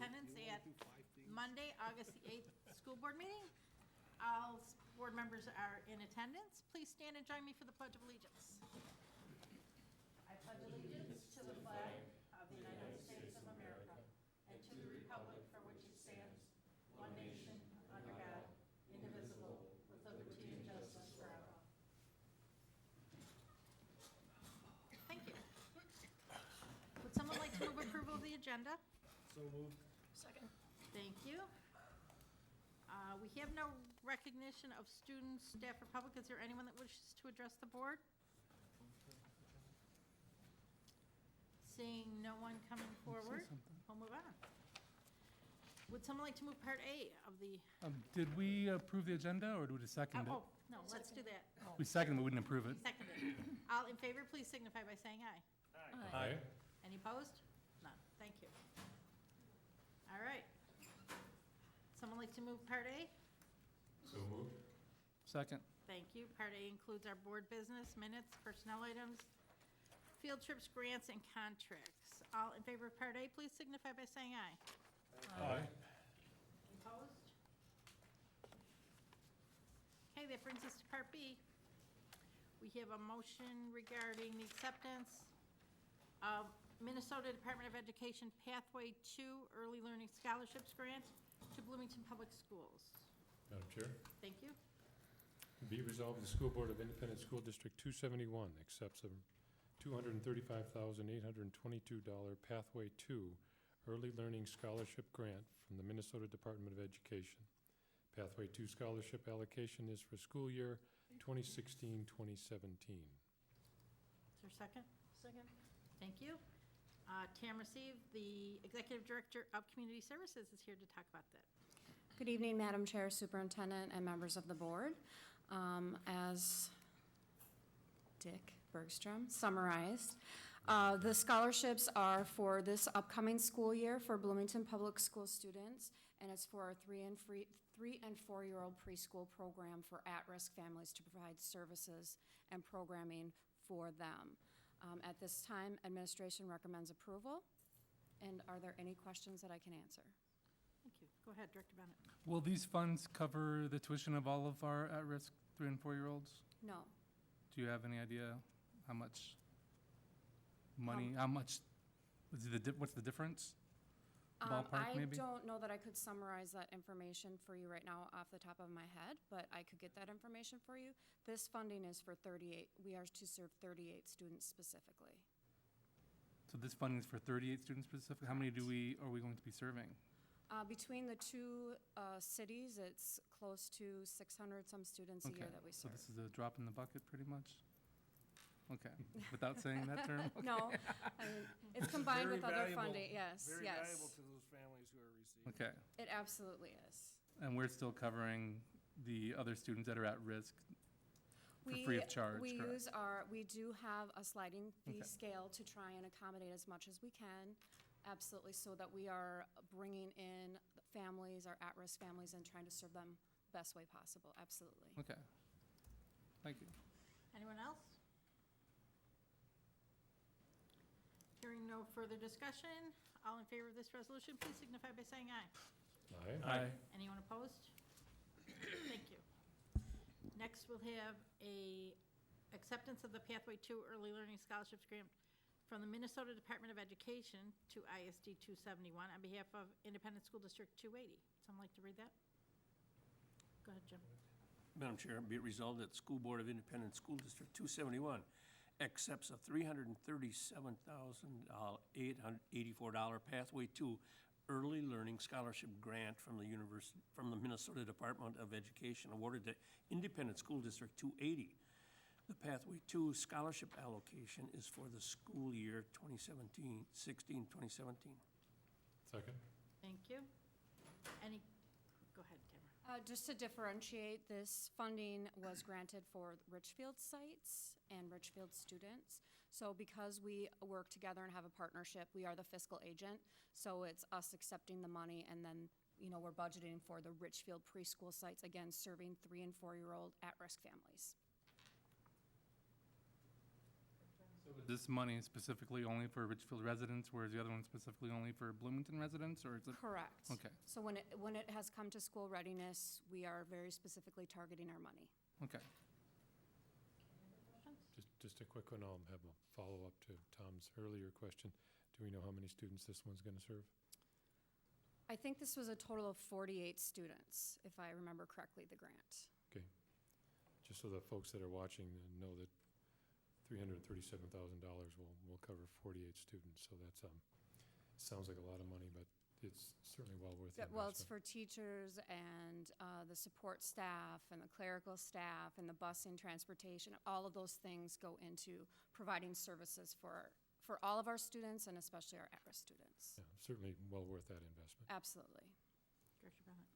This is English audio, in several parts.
attendance at Monday, August the 8th, school board meeting. All board members are in attendance. Please stand and join me for the Pledge of Allegiance. I pledge allegiance to the flag of the United States of America and to the republic for which it stands, one nation, under God, indivisible, with liberty and justice for all. Thank you. Would someone like to move approval of the agenda? So moved. Second. Thank you. We have no recognition of students, staff, or public. Is there anyone that wishes to address the board? Seeing no one coming forward, we'll move on. Would someone like to move Part A of the? Did we approve the agenda, or do we second it? Oh, no, let's do that. We seconded, but we didn't approve it. Seconded. All in favor, please signify by saying aye. Aye. Any opposed? None. Thank you. All right. Someone like to move Part A? So moved. Second. Thank you. Part A includes our board business, minutes, personnel items, field trips, grants, and contracts. All in favor of Part A, please signify by saying aye. Aye. Opposed? Okay, that brings us to Part B. We have a motion regarding the acceptance of Minnesota Department of Education Pathway 2 Early Learning Scholarships Grant to Bloomington Public Schools. Madam Chair, Thank you. be resolved, the School Board of Independent School District 271 accepts a $235,822 Pathway 2 Early Learning Scholarship Grant from the Minnesota Department of Education. Pathway 2 scholarship allocation is for school year 2016-2017. Is there a second? Second. Thank you. Tamara Seave, the Executive Director of Community Services, is here to talk about that. Good evening, Madam Chair, Superintendent, and members of the board. As Dick Bergstrom summarized, the scholarships are for this upcoming school year for Bloomington Public School students, and it's for our 3 and 4-year-old preschool program for at-risk families to provide services and programming for them. At this time, administration recommends approval. And are there any questions that I can answer? Thank you. Go ahead, Director Bennett. Will these funds cover the tuition of all of our at-risk 3 and 4-year-olds? No. Do you have any idea how much money, what's the difference? Ballpark, maybe? I don't know that I could summarize that information for you right now off the top of my head, but I could get that information for you. This funding is for 38. We are to serve 38 students specifically. So this funding is for 38 students specifically? How many are we going to be serving? Between the two cities, it's close to 600 some students a year that we So serve. this is a drop in the bucket, pretty much? Okay, without saying that term? Okay. No, I mean, it's combined with other valuable- funding, yes, Very valuable yes. to those families who are receiving. Okay, It absolutely is. and we're still covering the other students that are at risk for free of charge, We correct? we do have a sliding fee Okay. scale to try and accommodate as much as we can, absolutely, so that we are bringing in families, our at-risk families, and trying to serve them best way possible, absolutely. Okay, thank you. Anyone else? Hearing no further discussion, all in favor of this resolution, please signify by saying aye. Aye. Anyone opposed? Thank you. Next, we'll have a acceptance of the Pathway 2 Early Learning Scholarships Grant from the Minnesota Department of Education to ISD 271 on behalf of Independent School District 280. Someone like to read that? Go ahead, Jim. Madam Chair, be it resolved that the School Board of Independent School District 271 accepts a $337,884 Pathway 2 Early Learning Scholarship Grant from the Minnesota Department of Education awarded to Independent School District 280. The Pathway 2 scholarship allocation is for the school year 2017. Second. Thank you. Go ahead, Tamara. Just to differentiate, this funding was granted for Richfield sites and Richfield students. So because we work together and have a partnership, we are the fiscal agent. So it's us accepting the money, and then, we're budgeting for the Richfield preschool sites, again, serving 3 and 4-year-old at-risk families. So Is this money specifically only for Richfield residents, whereas the other one specifically only for Bloomington residents, or is it? Correct. Okay, So when it has come to school readiness, we are very specifically targeting our money. okay. Just a quick one, I'll have a follow-up to Tom's earlier question. Do we know how many students this one's going to serve? I think this was a total of 48 students, if I remember correctly, the grant. Okay, just so the folks that are watching know that $337,000 will cover 48 students, so that's, sounds like a lot of money, but it's certainly well worth the Well, it's investment. for teachers and the support staff and the clerical staff and the busing, transportation. All of those things go into providing services for all of our students and especially our at-risk students. Yeah, certainly well worth that investment. Absolutely. Director Bennett.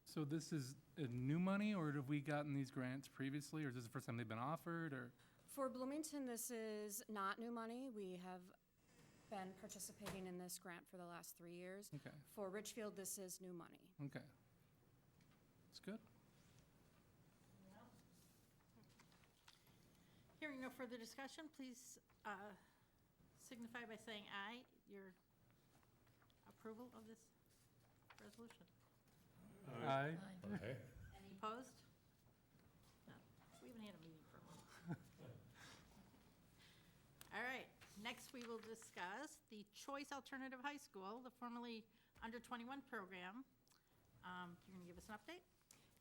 So this is new money, or have we gotten these grants previously, or is this the first time they've been offered, or? For Bloomington, this is not new money. We have been participating in this grant for the last 3 years. Okay, For Richfield, this is new money. okay. That's good. Hearing no further discussion, please signify by saying aye, your approval of this resolution. Aye. Okay, Any opposed? No, we haven't had a meeting for a while. All right, next we will discuss the Choice Alternative High School, the formerly Under 21 program. You're going to give us an update?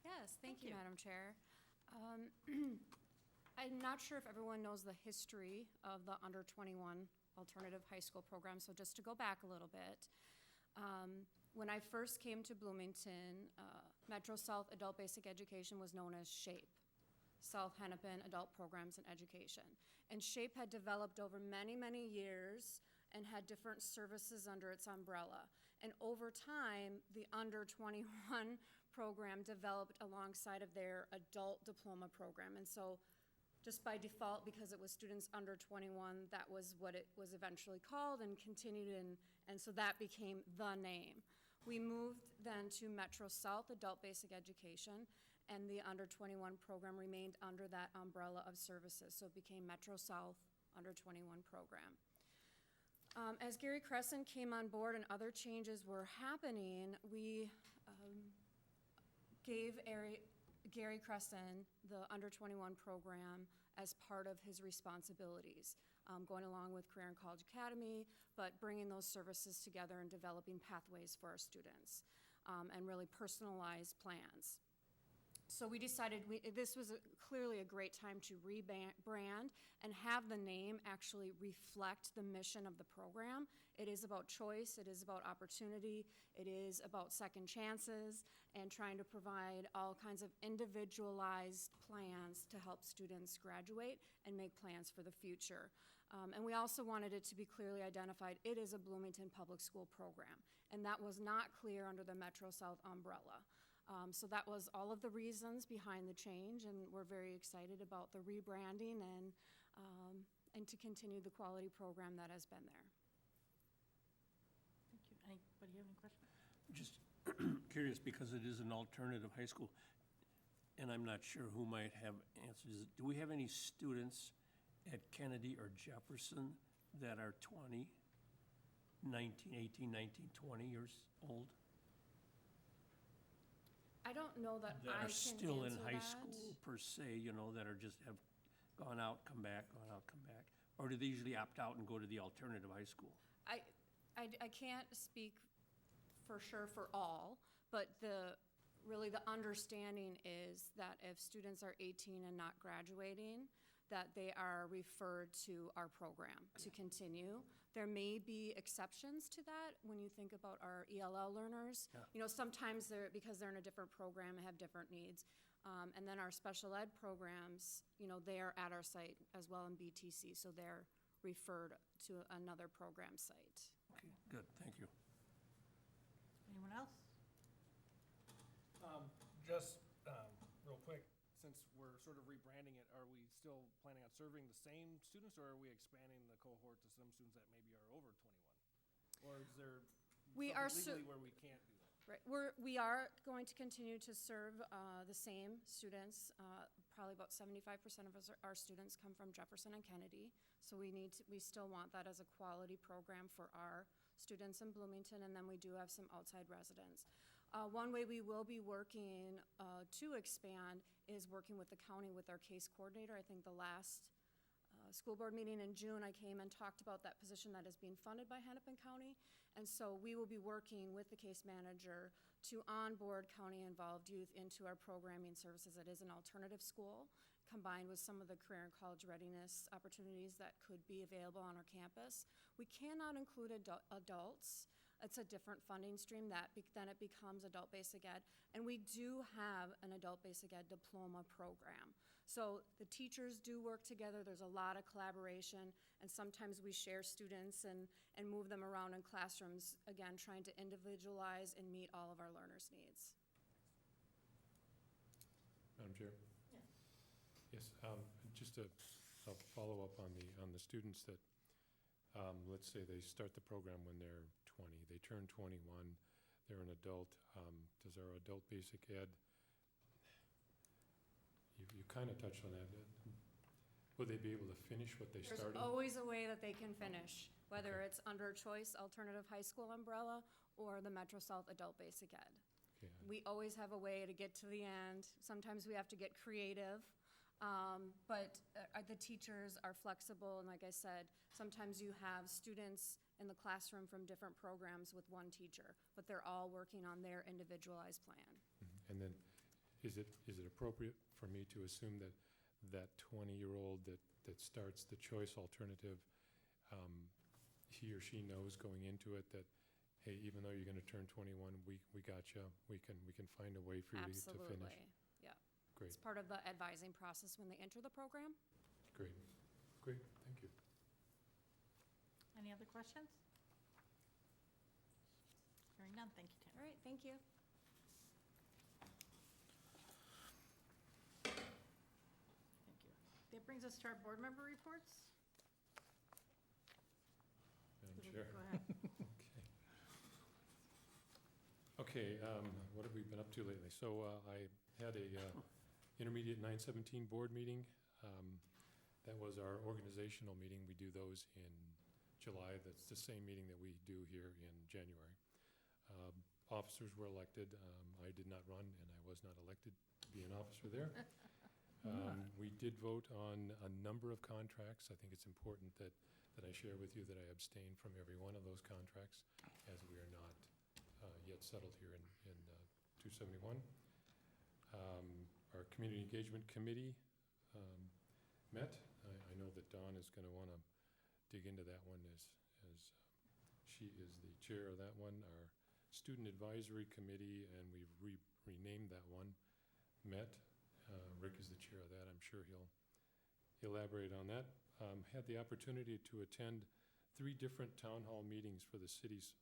Yes, thank Thank you, you. Madam Chair. I'm not sure if everyone knows the history of the Under 21 Alternative High School program, so just to go back a little bit. When I first came to Bloomington, Metro South Adult Basic Education was known as SHAPE, South Hennepin Adult Programs and Education. And SHAPE had developed over many, many years and had different services under its umbrella. And over time, the Under 21 program developed alongside of their adult diploma program. And so just by default, because it was students under 21, that was what it was eventually called and continued and so that became the name. We moved then to Metro South Adult Basic Education, and the Under 21 program remained under that umbrella of services, so it became Metro South Under 21 program. As Gary Crescent came on board and other changes were happening, we gave Gary Crescent the Under 21 program as part of his responsibilities, going along with Career and College Academy, but bringing those services together and developing pathways for our students, and really personalized plans. So we decided this was clearly a great time to rebrand and have the name actually reflect the mission of the program. It is about choice, it is about opportunity, it is about second chances, and trying to provide all kinds of individualized plans to help students graduate and make plans for the future. And we also wanted it to be clearly identified, it is a Bloomington Public School program, and that was not clear under the Metro South umbrella. So that was all of the reasons behind the change, and we're very excited about the rebranding and to continue the quality program that has been there. Thank you. Anybody have any questions? Just curious, because it is an alternative high school, and I'm not sure who might have answers. Do we have any students at Kennedy or Jefferson that are 20, 18, 19, 20 years old? I don't know that That I are can still in answer high that. school per se, that are just have gone out, come back, gone out, come back? Or do they usually opt out and go to the alternative high school? I can't speak for sure for all, but really the understanding is that if students are 18 and not graduating, that they are referred to our program to continue. There may be exceptions to that when you think about our ELL learners. Yeah. Sometimes because they're in a different program and have different needs. And then our special ed programs, they are at our site as well in BTC, so they're referred to another program site. Okay, good, thank you. Anyone else? Just real quick, since we're sort of rebranding it, are we still planning on serving the same students, or are we expanding the cohort to some students that maybe are over 21? Or is there We are something legally where we can't do that? Right, we are going to continue to serve the same students, probably about 75% of our students come from Jefferson and Kennedy. So we still want that as a quality program for our students in Bloomington, and then we do have some outside residents. One way we will be working to expand is working with the county with our case coordinator. I think the last school board meeting in June, I came and talked about that position that is being funded by Hennepin County. And so we will be working with the case manager to onboard county-involved youth into our programming services. It is an alternative school combined with some of the career and college readiness opportunities that could be available on our campus. We cannot include adults. It's a different funding stream then it becomes adult basic ed. And we do have an adult basic ed diploma program. So the teachers do work together. There's a lot of collaboration, and sometimes we share students and move them around in classrooms, again, trying to individualize and meet all of our learners' needs. Madam Chair? Yes. Yes, just a follow-up on the students that, let's say they start the program when they're 20, they turn 21, they're an adult. Does our adult basic ed, you kind of touched on that. Will they be able to finish what they started? There's always a way that they can finish, whether it's under choice alternative high school umbrella or the Metro South Adult Basic Ed. Okay, We always have a way to get to the end. Sometimes we have to get creative, but the teachers are flexible, and like I said, sometimes you have students in the classroom from different programs with one teacher, but they're all working on their individualized plan. And then, is it appropriate for me to assume that 20-year-old that starts the choice alternative, he or she knows going into it that, hey, even though you're gonna turn 21, we got you, we can find a way for you to finish? Absolutely, yeah. Great, It's part of the advising process when they enter the program. great, thank you. Any other questions? Hearing none, thank you, All Tammy. right, thank you. Thank you. That brings us to our board member reports. Madam Chair? Go ahead. Okay, what have we been up to lately? So I had a intermediate 917 board meeting. That was our organizational meeting. We do those in July. That's the same meeting that we do here in January. Officers were elected. I did not run, and I was not elected to be an officer there. We did vote on a number of contracts. I think it's important that I share with you that I abstain from every one of those contracts, as we are not yet settled here in 271. Our Community Engagement Committee met. I know that Dawn is going to want to dig into that one as she is the chair of that one. Our Student Advisory Committee, and we've renamed that one, met. Rick is the chair of that. I'm sure he'll elaborate on that. Had the opportunity to attend 3 different town hall meetings for the city's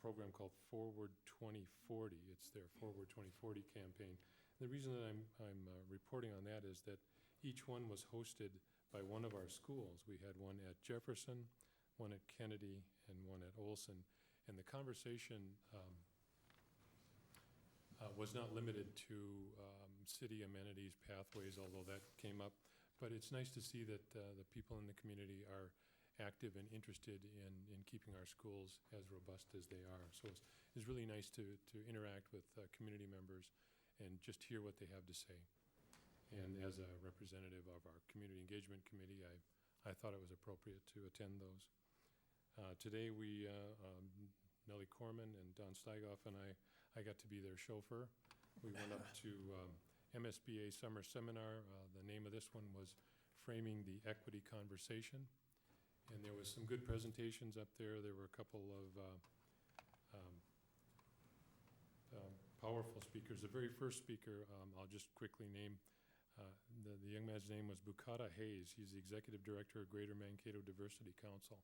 program called Forward 2040. It's their Forward 2040 campaign. The reason that I'm reporting on that is that each one was hosted by one of our schools. We had one at Jefferson, one at Kennedy, and one at Olson. And the conversation was not limited to city amenities, pathways, although that came up. But it's nice to see that the people in the community are active and interested in keeping our schools as robust as they are. So it's really nice to interact with community members and just hear what they have to say. And as a representative of our Community Engagement Committee, I thought it was appropriate to attend those. Today, Nellie Corman and Don Steigoff and I got to be their chauffeur. We went up to MSBA Summer Seminar. The name of this one was Framing the Equity Conversation. And there was some good presentations up there. There were a couple of powerful speakers. The very first speaker, I'll just quickly name, the young man's name was Bukata Hayes. He's the Executive Director of Greater Mankato Diversity Council,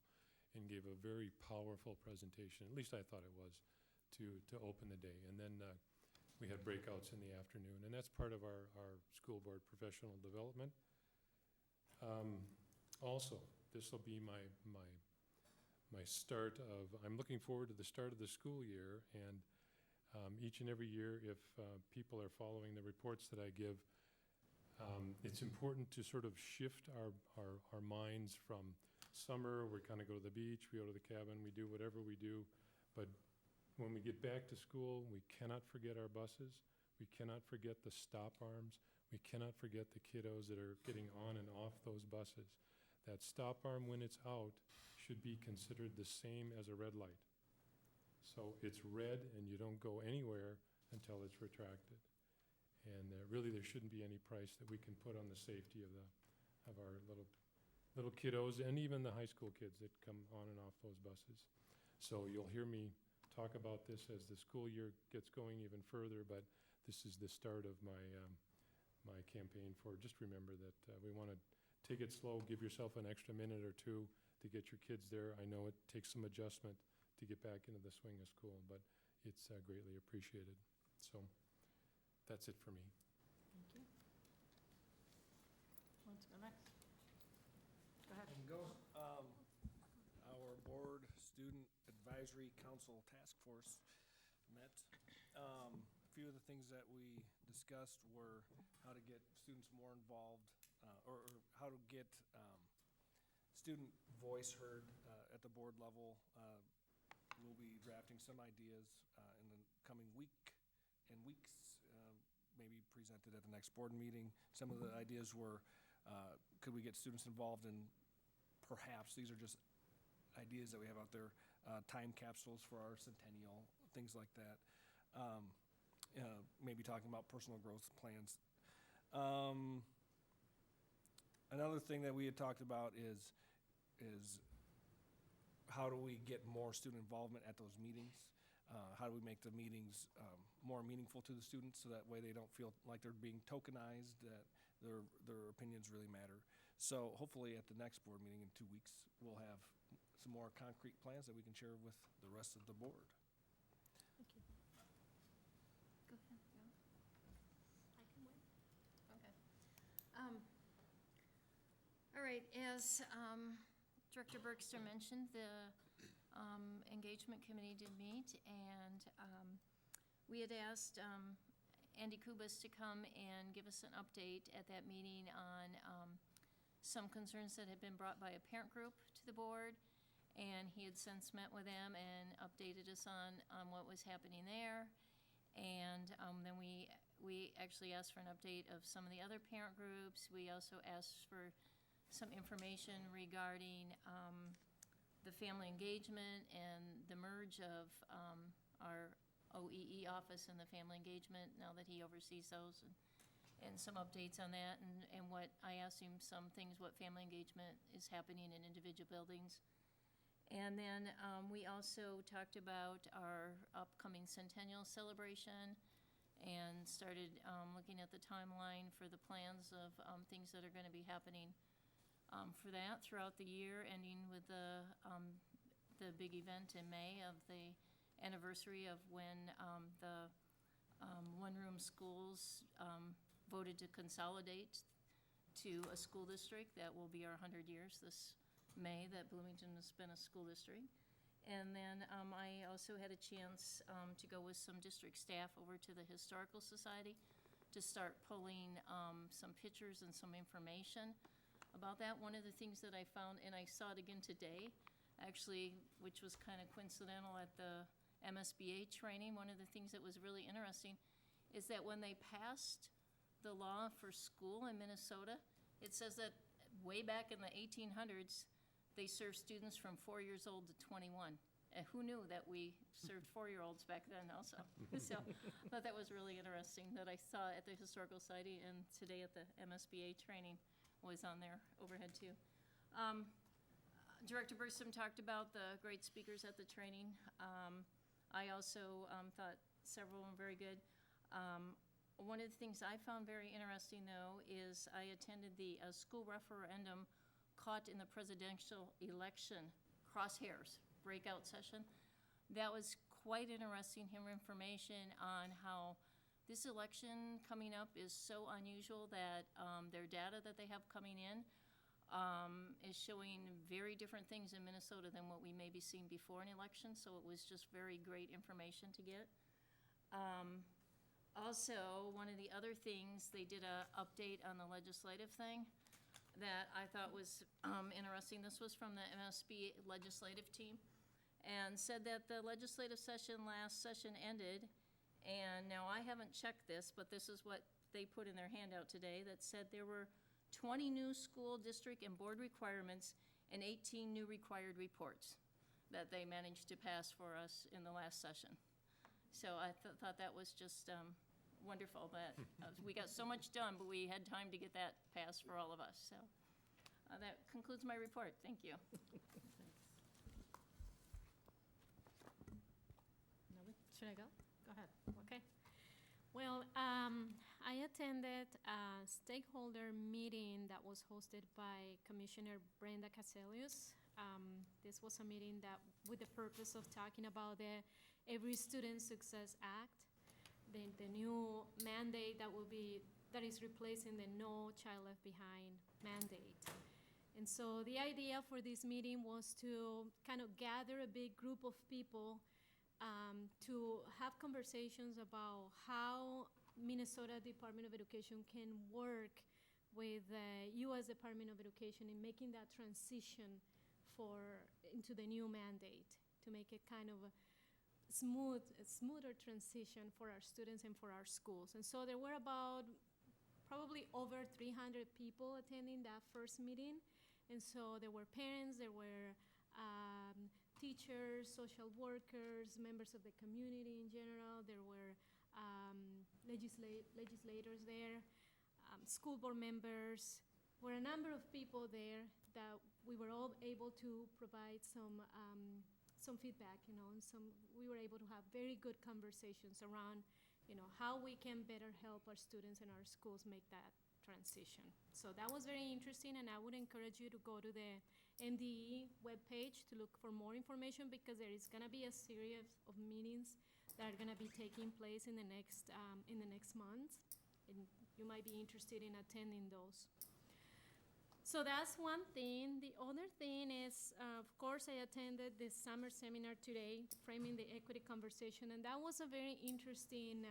and gave a very powerful presentation, at least I thought it was, to open the day. And then we had breakouts in the afternoon, and that's part of our school board professional development. Also, this will be my start of, I'm looking forward to the start of the school year, and each and every year, if people are following the reports that I give, It's important to sort of shift our minds from summer, we kind of go to the beach, we go to the cabin, we do whatever we do. But when we get back to school, we cannot forget our buses. We cannot forget the stop arms. We cannot forget the kiddos that are getting on and off those buses. That stop arm, when it's out, should be considered the same as a red light. So it's red and you don't go anywhere until it's retracted. And really, there shouldn't be any price that we can put on the safety of our little kiddos and even the high school kids that come on and off those buses. So you'll hear me talk about this as the school year gets going even further, but this is the start of my campaign for just remember that we want to take it slow, give yourself an extra minute or two to get your kids there. I know it takes some adjustment to get back into the swing of school, but it's greatly appreciated. So that's it for me. Thank you. Let's go next. Go ahead. And go, our board student advisory council task force met. A few of the things that we discussed were how to get students more involved, or how to get student voice heard at the board level. We'll be drafting some ideas in the coming weeks, maybe presented at the next board meeting. Some of the ideas were, could we get students involved in, perhaps, these are just ideas that we have out there, time capsules for our centennial, things like that. Maybe talking about personal growth plans. Another thing that we had talked about is how do we get more student involvement at those meetings? How do we make the meetings more meaningful to the students so that way they don't feel like they're being tokenized, that their opinions really matter. So hopefully at the next board meeting in 2 weeks, we'll have some more concrete plans that we can share with the rest of the board. Thank you. Go ahead, yeah. I can wait. Okay. All right, as Director Bergstrom mentioned, the engagement committee did meet, and we had asked Andy Kubas to come and give us an update at that meeting on some concerns that had been brought by a parent group to the board, and he had since met with them and updated us on what was happening there. And then we actually asked for an update of some of the other parent groups. We also asked for some information regarding the family engagement and the merge of our OEE office and the family engagement, now that he oversees those, and some updates on that, and what I asked him some things, what family engagement is happening in individual buildings. And then we also talked about our upcoming centennial celebration and started looking at the timeline for the plans of things that are going to be happening for that throughout the year, ending with the big event in May of the anniversary of when the one-room schools voted to consolidate to a school district. That will be our 100 years this May that Bloomington has been a school district. And then I also had a chance to go with some district staff over to the Historical Society to start pulling some pictures and some information about that. One of the things that I found, and I saw it again today, actually, which was kind of coincidental at the MSBA training, one of the things that was really interesting is that when they passed the law for school in Minnesota, it says that way back in the 1800s, they served students from 4 years old to 21. And who knew that we served 4-year-olds back then also? So I thought that was really interesting that I saw at the Historical Society, and today at the MSBA training was on their overhead too. Director Bergstrom talked about the great speakers at the training. I also thought several of them very good. One of the things I found very interesting, though, is I attended the school referendum caught in the presidential election crosshairs breakout session. That was quite interesting, hearing information on how this election coming up is so unusual that their data that they have coming in is showing very different things in Minnesota than what we may be seeing before an election, so it was just very great information to get. Also, one of the other things, they did a update on the legislative thing that I thought was interesting. This was from the MSB legislative team, and said that the legislative session, last session ended, and now I haven't checked this, but this is what they put in their handout today, that said there were 20 new school district and board requirements and 18 new required reports that they managed to pass for us in the last session. So I thought that was just wonderful, that we got so much done, but we had time to get that passed for all of us. So that concludes my report. Thank you. Should I go? Go ahead. Okay. Well, I attended a stakeholder meeting that was hosted by Commissioner Brenda Caselius. This was a meeting that, with the purpose of talking about the Every Student Success Act, the new mandate that is replacing the No Child Left Behind mandate. And so the idea for this meeting was to kind of gather a big group of people to have conversations about how Minnesota Department of Education can work with the U.S. Department of Education in making that transition into the new mandate, to make it kind of a smoother transition for our students and for our schools. And so there were about probably over 300 people attending that first meeting. And so there were parents, there were teachers, social workers, members of the community in general. There were legislators there, school board members. Were a number of people there that we were all able to provide some feedback, and we were able to have very good conversations around, how we can better help our students and our schools make that transition. So that was very interesting, and I would encourage you to go to the MDE webpage to look for more information, because there is going to be a series of meetings that are going to be taking place in the next month, and you might be interested in attending those. So that's one thing. The other thing is, of course, I attended this summer seminar today, Framing the Equity Conversation, and that was a very interesting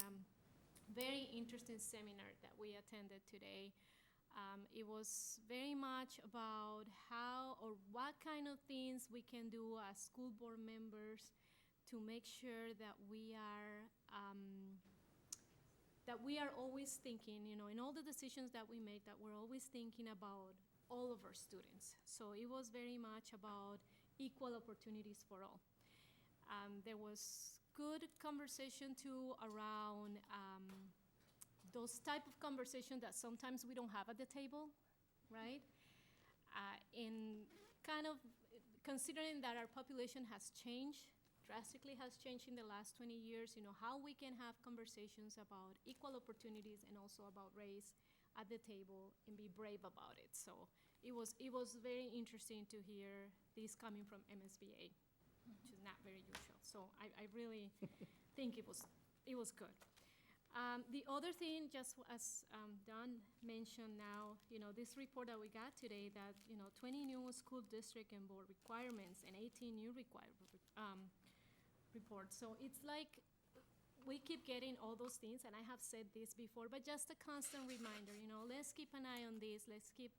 seminar that we attended today. It was very much about how or what kind of things we can do as school board members to make sure that we are always thinking, in all the decisions that we make, that we're always thinking about all of our students. So it was very much about equal opportunities for all. There was good conversation too around those type of conversations that sometimes we don't have at the table, right? In kind of considering that our population has changed, drastically has changed in the last 20 years, how we can have conversations about equal opportunities and also about race at the table and be brave about it. So it was very interesting to hear this coming from MSBA, which is not very usual. So I really think it was good. The other thing, just as Don mentioned now, this report that we got today, that 20 new school district and board requirements and 18 new reports. So it's like we keep getting all those things, and I have said this before, but just a constant reminder, let's keep an eye on this. Let's keep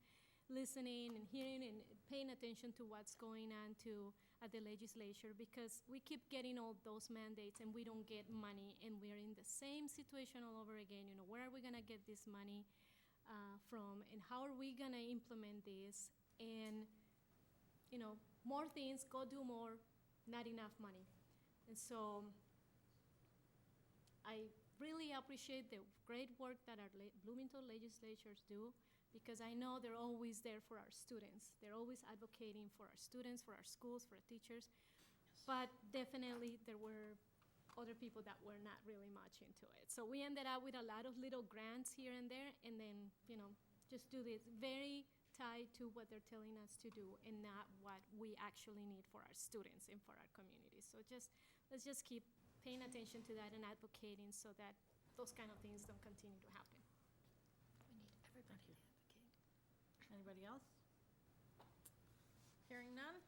listening and hearing and paying attention to what's going on at the legislature, because we keep getting all those mandates and we don't get money, and we're in the same situation all over again. Where are we going to get this money from, and how are we going to implement this? And, more things, go do more, not enough money. And so I really appreciate the great work that our Bloomington legislatures do, because I know they're always there for our students. They're always advocating for our students, for our schools, for our teachers. Yes. But definitely there were other people that were not really much into it. So we ended up with a lot of little grants here and there, and then, just do this very tied to what they're telling us to do and not what we actually need for our students and for our communities. So let's just keep paying attention to that and advocating so that those kind of things don't continue to happen. We need everybody to advocate. Anybody else? Hearing none.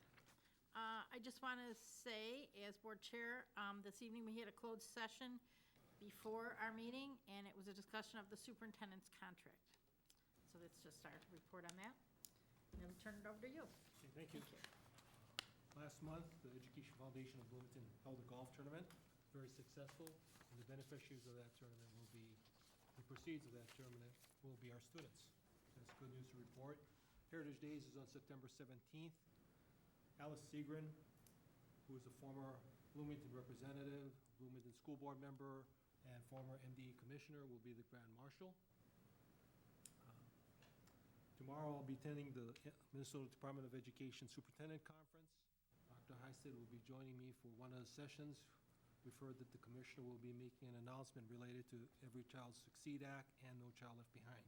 I just want to say, as board chair, this evening we had a closed session before our meeting, and it was a discussion of the superintendent's contract. So let's just start to report on that, and then turn it over to you. Okay, thank you. Last month, the Education Foundation of Bloomington held a golf tournament, very successful, and the beneficiaries of that tournament will be, the proceeds of that tournament will be our students. That's good news to report. Heritage Days is on September 17th. Alice Segrin, who is a former Bloomington representative, Bloomington School Board member, and former MDE commissioner, will be the Grand Marshal. Tomorrow, I'll be attending the Minnesota Department of Education Superintendent Conference. Dr. Heisted will be joining me for one of the sessions. We've heard that the commissioner will be making an announcement related to Every Child Succeed Act and No Child Left Behind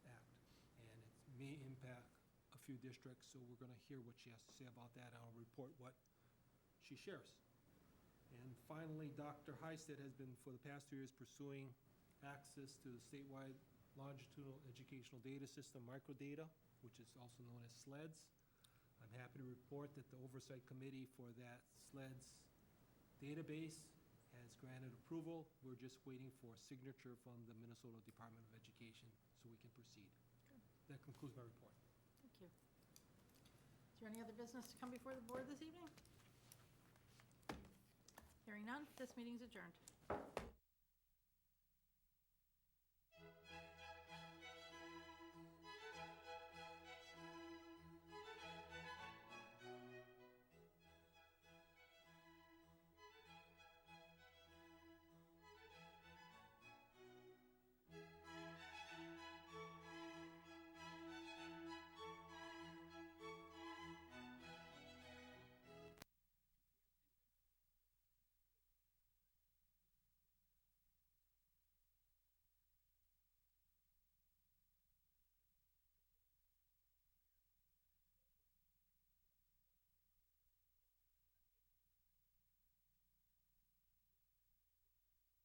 Act. And it may impact a few districts, so we're gonna hear what she has to say about that, and I'll report what she shares. And finally, Dr. Heisted has been, for the past 2 years, pursuing access to the statewide longitudinal educational data system, microdata, which is also known as SLEDS. I'm happy to report that the Oversight Committee for that SLEDS database has granted approval. We're just waiting for a signature from the Minnesota Department of Education so we can proceed. That concludes my report. Thank you. Is there any other business to come before the board this evening? Hearing none, this meeting is adjourned.